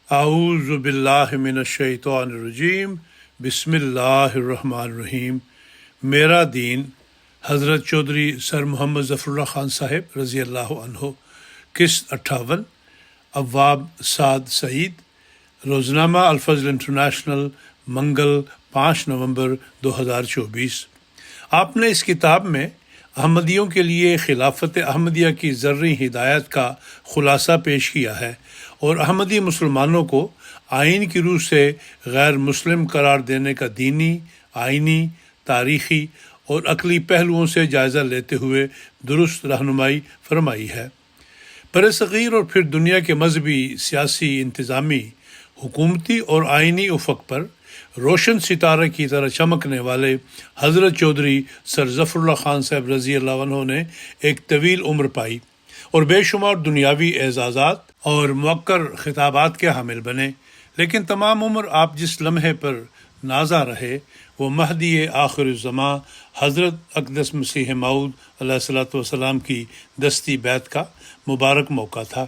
اعوذ باللہ من الشیطان الرجیم بسم اللہ الرحمن الرحیم۔ میرا دین حضرت چودھری سر محمد ظفر اللہ خان صاحب رضی اللہ عنہ، قسط 58، ابواب سعد سعید، روزنامہ الفضل انٹرنیشنل، منگل 5 نومبر 2024۔ آپ نے اس کتاب میں احمدیوں کے لیے خلافت احمدیہ کی زرعی ہدایت کا خلاصہ پیش کیا ہے اور احمدی مسلمانوں کو آئین کی روح سے غیر مسلم قرار دینے کا دینی، آئینی، تاریخی اور عقلی پہلوؤں سے جائزہ لیتے ہوئے درست رہنمائی فرمائی ہے۔ برصغیر اور پھر دنیا کے مذہبی، سیاسی، انتظامی، حکومتی اور آئینی افق پر روشن ستارے کی طرح چمکنے والے حضرت چودھری سر ظفر اللہ خان صاحب رضی اللہ عنہ نے ایک طویل عمر پائی اور بے شمار دنیاوی اعزازات اور موقر خطابات کے حامل بنے، لیکن تمام عمر آپ جس لمحے پر نازا رہے وہ مہدی آخر الزماں حضرت اقدس مسیح موعود علیہ الصلوۃ والسلام کی دستی بیعت کا مبارک موقع تھا۔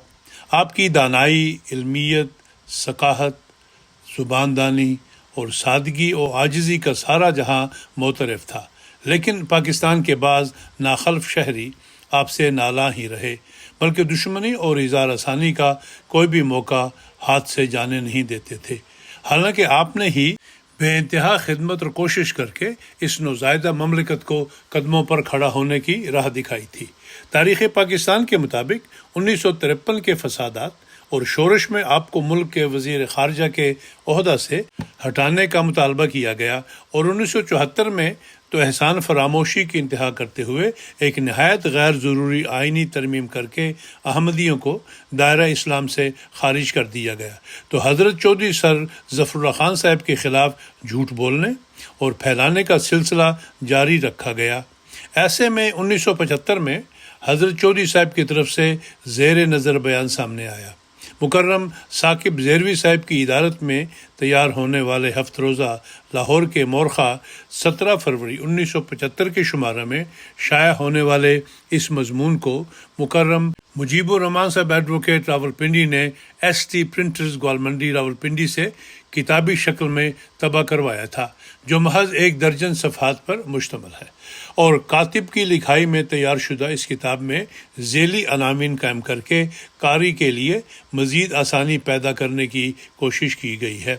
آپ کی دانائی، علمیت، ثقافت، زبان دانی اور سادگی و عاجزی کا سارا جہاں معترف تھا، لیکن پاکستان کے بعض ناخلف شہری آپ سے نالاں ہی رہے، بلکہ دشمنی اور اظہار ثانی کا کوئی بھی موقع ہاتھ سے جانے نہیں دیتے تھے، حالانکہ آپ نے ہی بے انتہا خدمت اور کوشش کر کے اس نوزائیدہ مملکت کو قدموں پر کھڑا ہونے کی راہ دکھائی تھی۔ تاریخ پاکستان کے مطابق 1953 کے فسادات اور شورش میں آپ کو ملک کے وزیر خارجہ کے عہدہ سے ہٹانے کا مطالبہ کیا گیا اور 1974 میں تو احسان فراموشی کی انتہا کرتے ہوئے ایک نہایت غیر ضروری آئینی ترمیم کر کے احمدیوں کو دائرہ اسلام سے خارج کر دیا گیا، تو حضرت چودھری سر ظفر اللہ خان صاحب کے خلاف جھوٹ بولنے اور پھیلانے کا سلسلہ جاری رکھا گیا۔ ایسے میں 1975 میں حضرت چودھری صاحب کی طرف سے زیر نظر بیان سامنے آیا۔ مکرم ثاقب زیروی صاحب کی ادارت میں تیار ہونے والے ہفت روزہ لاہور کے مورخہ 17 فروری 1975 کے شمارہ میں شائع ہونے والے اس مضمون کو مکرم مجیب الرحمان صاحب ایڈوکیٹ راولپنڈی نے ایس ٹی پرنٹرز گوالمنڈی راولپنڈی سے کتابی شکل میں طبع کروایا تھا، جو محض 1 درجن صفحات پر مشتمل ہے، اور کاتب کی لکھائی میں تیار شدہ اس کتاب میں ذیلی عناوین قائم کر کے قاری کے لیے مزید آسانی پیدا کرنے کی کوشش کی گئی ہے۔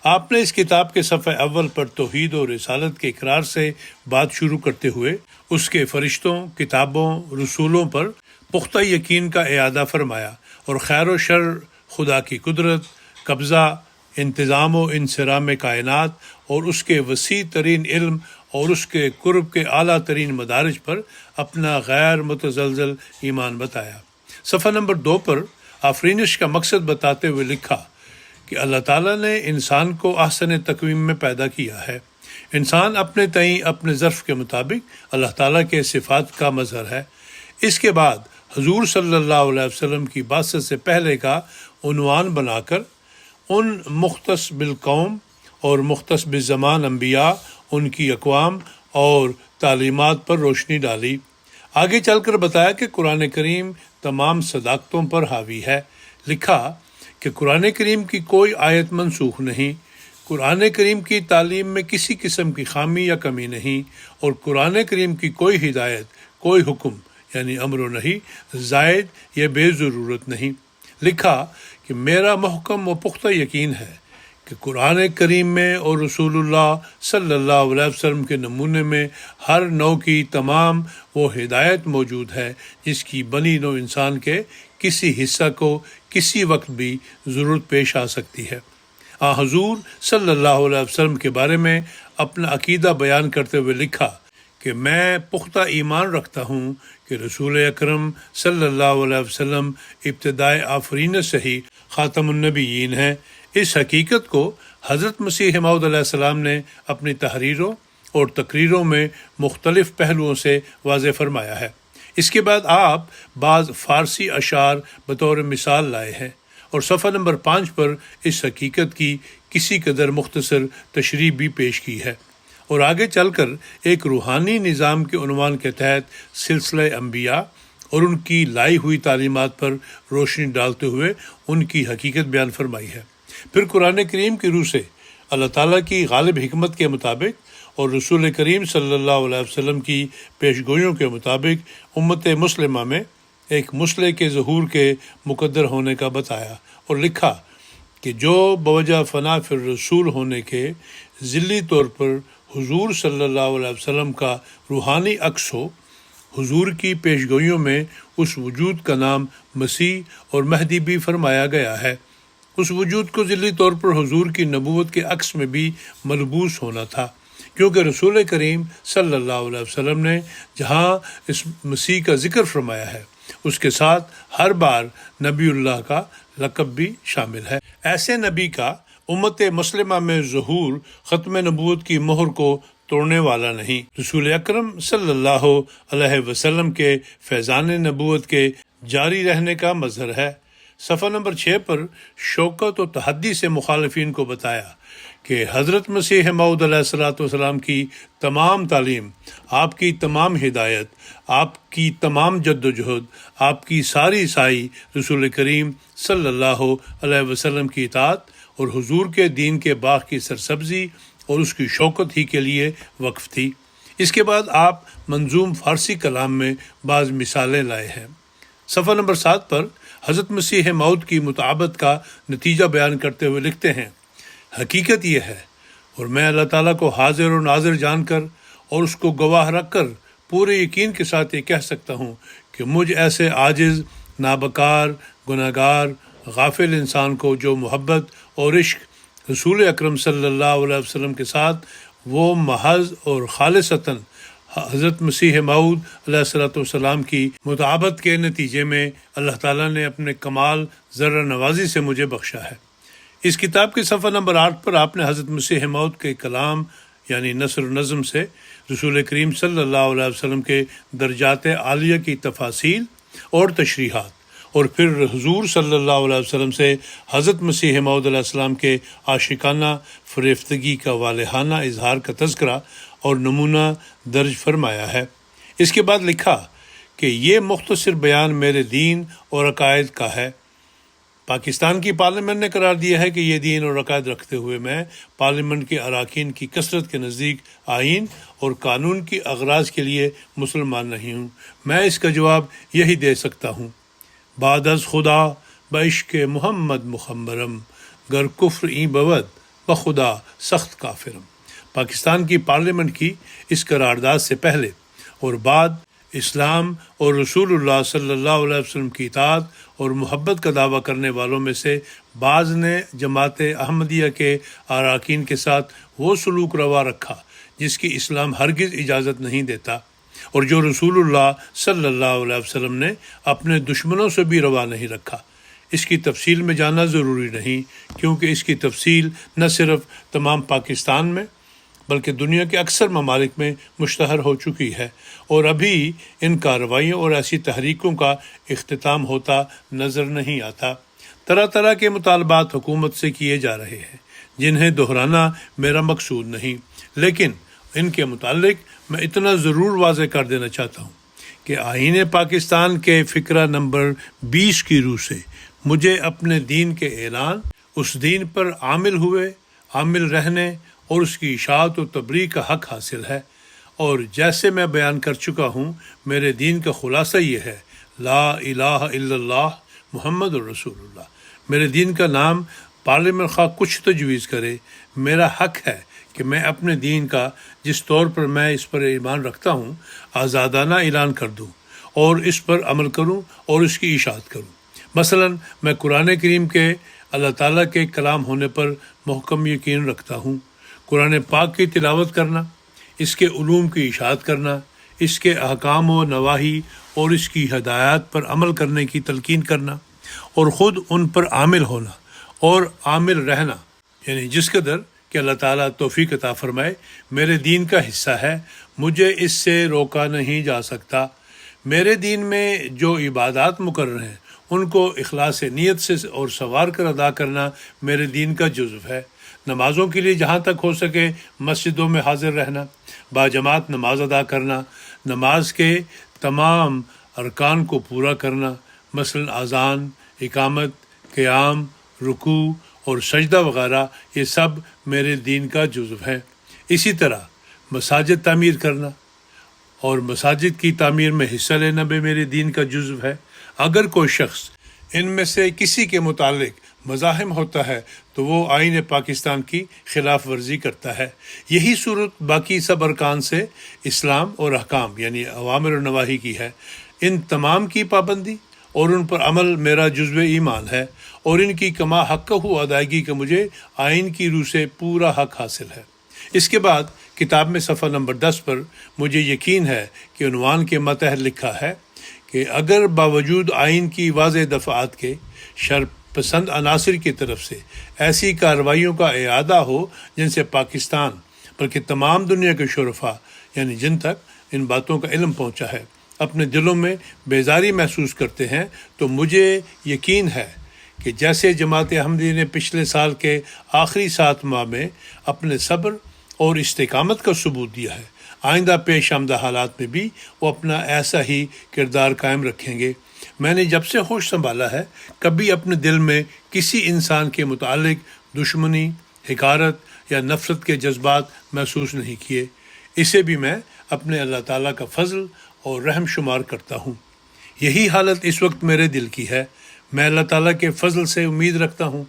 آپ نے اس کتاب کے صفحہ اول پر توحید اور رسالت کے اقرار سے بات شروع کرتے ہوئے اس کے فرشتوں، کتابوں، رسولوں پر پختہ یقین کا اعادہ فرمایا اور خیر و شر، خدا کی قدرت، قبضہ، انتظام و انصرام کائنات اور اس کے وسیع ترین علم اور اس کے قرب کے اعلیٰ ترین مدارج پر اپنا غیر متزلزل ایمان بتایا۔ صفحہ نمبر 2 پر آفرینش کا مقصد بتاتے ہوئے لکھا کہ اللہ تعالیٰ نے انسان کو احسن تقویم میں پیدا کیا ہے۔ انسان اپنے تئیں اپنے ظرف کے مطابق اللہ تعالیٰ کے صفات کا مظہر ہے۔ اس کے بعد حضور صلی اللہ علیہ وسلم کی بعثت سے پہلے کا عنوان بنا کر ان مختص بالقوم اور مختص بالزمان انبیاء، ان کی اقوام اور تعلیمات پر روشنی ڈالی۔ آگے چل کر بتایا کہ قرآن کریم تمام صداقتوں پر حاوی ہے۔ لکھا کہ قرآن کریم کی کوئی آیت منسوخ نہیں، قرآن کریم کی تعلیم میں کسی قسم کی خامی یا کمی نہیں، اور قرآن کریم کی کوئی ہدایت، کوئی حکم یعنی امر و نہی زائد یا بے ضرورت نہیں۔ لکھا کہ میرا محکم و پختہ یقین ہے کہ قرآن کریم میں اور رسول اللہ صلی اللہ علیہ وسلم کے نمونے میں ہر نوع کی تمام وہ ہدایت موجود ہے جس کی بنی نوع انسان کے کسی حصہ کو کسی وقت بھی ضرورت پیش آ سکتی ہے۔ حضور صلی اللہ علیہ وسلم کے بارے میں اپنا عقیدہ بیان کرتے ہوئے لکھا کہ میں پختہ ایمان رکھتا ہوں کہ رسول اکرم صلی اللہ علیہ وسلم ابتدائے آفرینت سے ہی خاتم النبیین ہیں۔ اس حقیقت کو حضرت مسیح موعود علیہ السلام نے اپنی تحریروں اور تقریروں میں مختلف پہلوؤں سے واضح فرمایا ہے۔ اس کے بعد آپ بعض فارسی اشعار بطور مثال لائے ہیں اور صفحہ نمبر 5 پر اس حقیقت کی کسی قدر مختصر تشریح بھی پیش کی ہے، اور آگے چل کر ایک روحانی نظام کے عنوان کے تحت سلسلہ انبیاء اور ان کی لائی ہوئی تعلیمات پر روشنی ڈالتے ہوئے ان کی حقیقت بیان فرمائی ہے۔ پھر قرآن کریم کی روح سے اللہ تعالیٰ کی غالب حکمت کے مطابق اور رسول کریم صلی اللہ علیہ وسلم کی پیشگوئیوں کے مطابق امت مسلمہ میں ایک مسلح کے ظہور کے مقدر ہونے کا بتایا اور لکھا کہ جو بوجہ فنا فی الرسول ہونے کے ذلی طور پر حضور صلی اللہ علیہ وسلم کا روحانی عکس ہو، حضور کی پیشگوئیوں میں اس وجود کا نام مسیح اور مہدی بھی فرمایا گیا ہے۔ اس وجود کو ذلی طور پر حضور کی نبوت کے عکس میں بھی ملبوس ہونا تھا، کیونکہ رسول کریم صلی اللہ علیہ وسلم نے جہاں اس مسیح کا ذکر فرمایا ہے، اس کے ساتھ ہر بار نبی اللہ کا لقب بھی شامل ہے۔ ایسے نبی کا امت مسلمہ میں ظہور ختم نبوت کی مہر کو توڑنے والا نہیں، رسول اکرم صلی اللہ علیہ وسلم کے فیضان نبوت کے جاری رہنے کا مظہر ہے۔ صفحہ نمبر 6 پر شوکت و تحدی سے مخالفین کو بتایا کہ حضرت مسیح موعود علیہ السلام کی تمام تعلیم، آپ کی تمام ہدایت، آپ کی تمام جد و جہد، آپ کی ساری سائی رسول کریم صلی اللہ علیہ وسلم کی اطاعت اور حضور کے دین کے باغ کی سرسبزی اور اس کی شوکت ہی کے لیے وقف تھی۔ اس کے بعد آپ منظوم فارسی کلام میں بعض مثالیں لائے ہیں۔ صفحہ نمبر 7 پر حضرت مسیح موعود کی مطابقت کا نتیجہ بیان کرتے ہوئے لکھتے ہیں، حقیقت یہ ہے اور میں اللہ تعالیٰ کو حاضر و ناظر جان کر اور اس کو گواہ رکھ کر پورے یقین کے ساتھ یہ کہہ سکتا ہوں کہ مجھ ایسے عاجز، نابکار، گناہگار، غافل انسان کو جو محبت اور عشق رسول اکرم صلی اللہ علیہ وسلم کے ساتھ وہ محض اور خالصتاً حضرت مسیح موعود علیہ السلام کی مطابقت کے نتیجے میں اللہ تعالیٰ نے اپنے کمال ذرہ نوازی سے مجھے بخشا ہے۔ اس کتاب کے صفحہ نمبر 8 پر آپ نے حضرت مسیح موعود کے کلام یعنی نثر و نظم سے رسول کریم صلی اللہ علیہ وسلم کے درجات عالیہ کی تفاصیل اور تشریحات، اور پھر حضور صلی اللہ علیہ وسلم سے حضرت مسیح موعود علیہ السلام کے عاشقانہ فریفتگی کا والہانہ اظہار کا تذکرہ اور نمونہ درج فرمایا ہے۔ اس کے بعد لکھا کہ یہ مختصر بیان میرے دین اور عقائد کا ہے۔ پاکستان کی پارلیمنٹ نے قرار دیا ہے کہ یہ دین اور عقائد رکھتے ہوئے میں پارلیمنٹ کے اراکین کی کثرت کے نزدیک آئین اور قانون کی اغراض کے لیے مسلمان نہیں ہوں۔ میں اس کا جواب یہی دے سکتا ہوں، بعد از خدا بعشق محمد مخمرم، گر کفر این بود بخدا سخت کافرم۔ پاکستان کی پارلیمنٹ کی اس قرارداد سے پہلے اور بعد اسلام اور رسول اللہ صلی اللہ علیہ وسلم کی اطاعت اور محبت کا دعویٰ کرنے والوں میں سے بعض نے جماعت احمدیہ کے اراکین کے ساتھ وہ سلوک روا رکھا جس کی اسلام ہرگز اجازت نہیں دیتا، اور جو رسول اللہ صلی اللہ علیہ وسلم نے اپنے دشمنوں سے بھی روا نہیں رکھا۔ اس کی تفصیل میں جانا ضروری نہیں، کیونکہ اس کی تفصیل نہ صرف تمام پاکستان میں بلکہ دنیا کے اکثر ممالک میں مشتہر ہو چکی ہے، اور ابھی ان کارروائیوں اور ایسی تحریکوں کا اختتام ہوتا نظر نہیں آتا۔ طرح طرح کے مطالبات حکومت سے کیے جا رہے ہیں جنہیں دہرانا میرا مقصود نہیں، لیکن ان کے متعلق میں اتنا ضرور واضح کر دینا چاہتا ہوں کہ آئین پاکستان کے فقرہ نمبر 20 کی روح سے مجھے اپنے دین کے اعلان، اس دین پر عامل رہنے اور اس کی اشاعت و تبلیغ کا حق حاصل ہے، اور جیسے میں بیان کر چکا ہوں میرے دین کا خلاصہ یہ ہے، لا الہ الا اللہ محمد الرسول اللہ۔ میرے دین کا نام پارلیمنٹ خواہ کچھ تجویز کرے، میرا حق ہے کہ میں اپنے دین کا جس طور پر میں اس پر ایمان رکھتا ہوں آزادانہ اعلان کر دوں اور اس پر عمل کروں اور اس کی اشاعت کروں۔ مثلا میں قرآن کریم کے اللہ تعالیٰ کے کلام ہونے پر محکم یقین رکھتا ہوں۔ قرآن پاک کی تلاوت کرنا، اس کے علوم کی اشاعت کرنا، اس کے احکام و نواہی اور اس کی ہدایات پر عمل کرنے کی تلقین کرنا، اور خود ان پر عامل ہونا اور عامل رہنا، یعنی جس قدر کہ اللہ تعالیٰ توفیق عطا فرمائے میرے دین کا حصہ ہے، مجھے اس سے روکا نہیں جا سکتا۔ میرے دین میں جو عبادات مقرر ہیں ان کو اخلاص نیت سے اور سنوار کر ادا کرنا میرے دین کا جزو ہے۔ نمازوں کے لیے جہاں تک ہو سکے مسجدوں میں حاضر رہنا، باجماعت نماز ادا کرنا، نماز کے تمام ارکان کو پورا کرنا، مثلا اذان، اقامت، قیام، رکوع اور سجدہ وغیرہ یہ سب میرے دین کا جزو ہے۔ اسی طرح مساجد تعمیر کرنا اور مساجد کی تعمیر میں حصہ لینا بھی میرے دین کا جزو ہے۔ اگر کوئی شخص ان میں سے کسی کے متعلق مزاحم ہوتا ہے تو وہ آئین پاکستان کی خلاف ورزی کرتا ہے۔ یہی صورت باقی سب ارکان سے اسلام اور احکام یعنی اوامر و نواہی کی ہے۔ ان تمام کی پابندی اور ان پر عمل میرا جزو ایمان ہے، اور ان کی کما حق ادائیگی کا مجھے آئین کی روح سے پورا حق حاصل ہے۔ اس کے بعد کتاب میں صفحہ نمبر 10 پر مجھے یقین ہے کہ عنوان کے ماتحت لکھا ہے کہ اگر باوجود آئین کی واضح دفعات کے شر پسند عناصر کی طرف سے ایسی کارروائیوں کا اعادہ ہو جن سے پاکستان بلکہ تمام دنیا کے شرفا یعنی جن تک ان باتوں کا علم پہنچا ہے اپنے دلوں میں بیزاری محسوس کرتے ہیں، تو مجھے یقین ہے کہ جیسے جماعت احمدیہ نے پچھلے سال کے آخری 7 ماہ میں اپنے صبر اور استقامت کا ثبوت دیا ہے، آئندہ پیش آمدہ حالات میں بھی وہ اپنا ایسا ہی کردار قائم رکھیں گے۔ میں نے جب سے ہوش سنبھالا ہے کبھی اپنے دل میں کسی انسان کے متعلق دشمنی، حقارت یا نفرت کے جذبات محسوس نہیں کیے۔ اسے بھی میں اپنے اللہ تعالیٰ کا فضل اور رحم شمار کرتا ہوں۔ یہی حالت اس وقت میرے دل کی ہے۔ میں اللہ تعالیٰ کے فضل سے امید رکھتا ہوں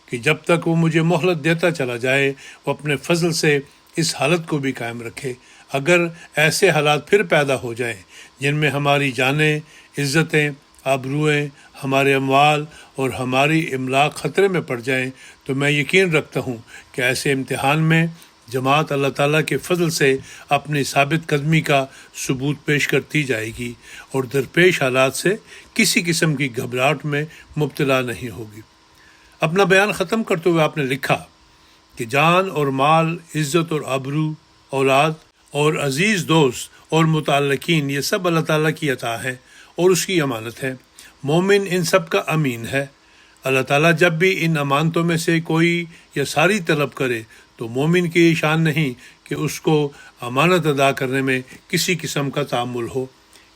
کہ جب تک وہ مجھے مہلت دیتا چلا جائے وہ اپنے فضل سے اس حالت کو بھی قائم رکھے۔ اگر ایسے حالات پھر پیدا ہو جائیں جن میں ہماری جانیں، عزتیں، آبروئیں، ہمارے اموال اور ہماری املاک خطرے میں پڑ جائیں تو میں یقین رکھتا ہوں کہ ایسے امتحان میں جماعت اللہ تعالیٰ کے فضل سے اپنی ثابت قدمی کا ثبوت پیش کرتی جائے گی اور درپیش حالات سے کسی قسم کی گھبراہٹ میں مبتلا نہیں ہوگی۔ اپنا بیان ختم کرتے ہوئے آپ نے لکھا کہ جان اور مال، عزت اور آبرو، اولاد اور عزیز دوست اور متعلقین یہ سب اللہ تعالیٰ کی عطا ہے اور اس کی امانت ہے۔ مومن ان سب کا امین ہے۔ اللہ تعالیٰ جب بھی ان امانتوں میں سے کوئی یا ساری طلب کرے تو مومن کی شان نہیں کہ اس کو امانت ادا کرنے میں کسی قسم کا تعامل ہو۔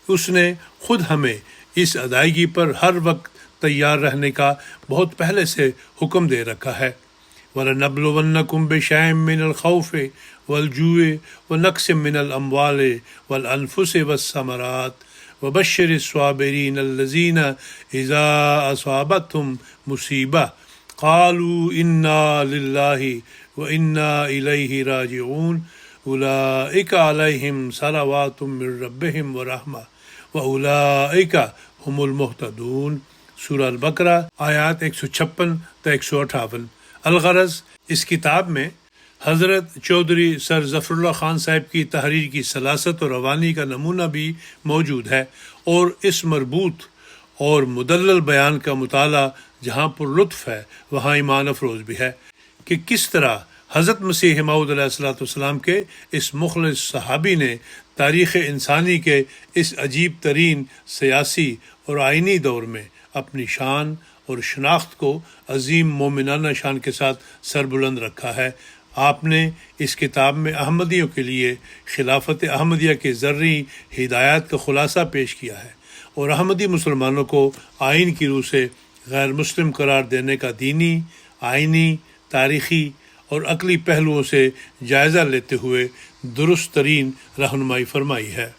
اس نے خود ہمیں اس ادائیگی پر ہر وقت تیار رہنے کا بہت پہلے سے حکم دے رکھا ہے۔ وَلَنَبْلُوَنَّكُمْ بِشَيْءٍ مِّنَ الْخَوْفِ وَالْجُوعِ وَنَقْصٍ مِّنَ الْأَمْوَالِ وَالْأَنفُسِ وَالثَّمَرَاتِ وَبَشِّرِ الصَّابِرِينَ الَّذِينَ إِذَا أَصَابَتْهُمْ مُصِيبَةٌ قَالُوا إِنَّا لِلَّهِ وَإِنَّا إِلَيْهِ رَاجِعُونَ أُولَٰئِكَ عَلَيْهِمْ صَلَوَاتٌ مِّن رَّبِّهِمْ وَرَحْمَةٌ وَأُولَٰئِكَ هُمُ الْمُهْتَدُونَ۔ سورہ البقرہ آیات 156 تا 158۔ الغرض اس کتاب میں حضرت چودھری سر ظفر اللہ خان صاحب کی تحریر کی سلاست اور روانی کا نمونہ بھی موجود ہے، اور اس مربوط اور مدلل بیان کا مطالعہ جہاں پر لطف ہے وہاں ایمان افروز بھی ہے کہ کس طرح حضرت مسیح موعود علیہ السلام کے اس مخلص صحابی نے تاریخ انسانی کے اس عجیب ترین سیاسی اور آئینی دور میں اپنی شان اور شناخت کو عظیم مومنانہ شان کے ساتھ سربلند رکھا ہے۔ آپ نے اس کتاب میں احمدیوں کے لیے خلافت احمدیہ کے ذرعی ہدایات کا خلاصہ پیش کیا ہے، اور احمدی مسلمانوں کو آئین کی روح سے غیر مسلم قرار دینے کا دینی، آئینی، تاریخی اور عقلی پہلوؤں سے جائزہ لیتے ہوئے درست ترین رہنمائی فرمائی ہے۔